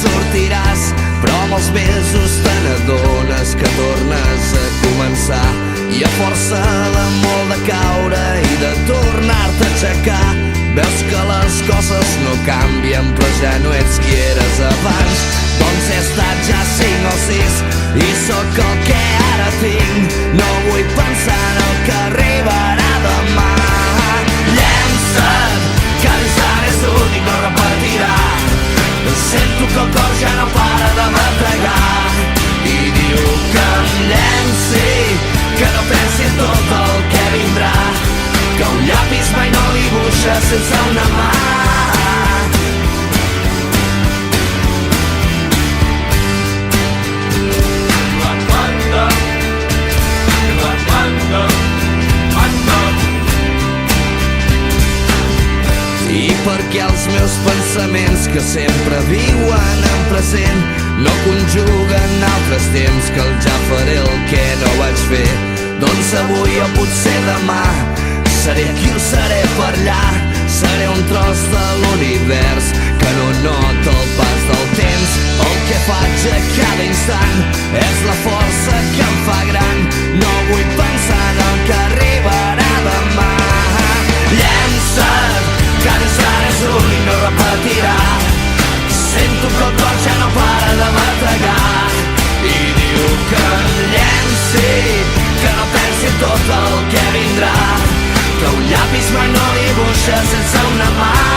sortiràs, però amb els mesos te n'adones que tornes a començar. I a força d'amor de caure i de tornar-te a aixecar, veus que les coses no canvien, però ja no ets qui eres abans. Doncs he estat ja 5 o 6 i sóc el que ara tinc. No vull pensar en el que arribarà demà. Llença't, que ara és l'únic, no repetirà. Sento que el cor ja no para de bategar i diu que em llenci, que no pensi en tot el que vindrà, que un llapis mai no dibuixa sense una mà. I perquè els meus pensaments, que sempre viuen en present, no conjuguen altres temps, que el ja faré el que no vaig fer. Doncs avui o potser demà seré aquí o seré per allà. Seré un tros de l'univers que no nota el pas del temps. El que faig a cada instant és la força que em fa gran. No vull pensar en el que arribarà demà. Llença't, que ara és l'únic, no repetirà. Sento que el cor ja no para de bategar i diu que em llenci, que no pensi en tot el que vindrà, que un llapis mai no dibuixa sense una mà.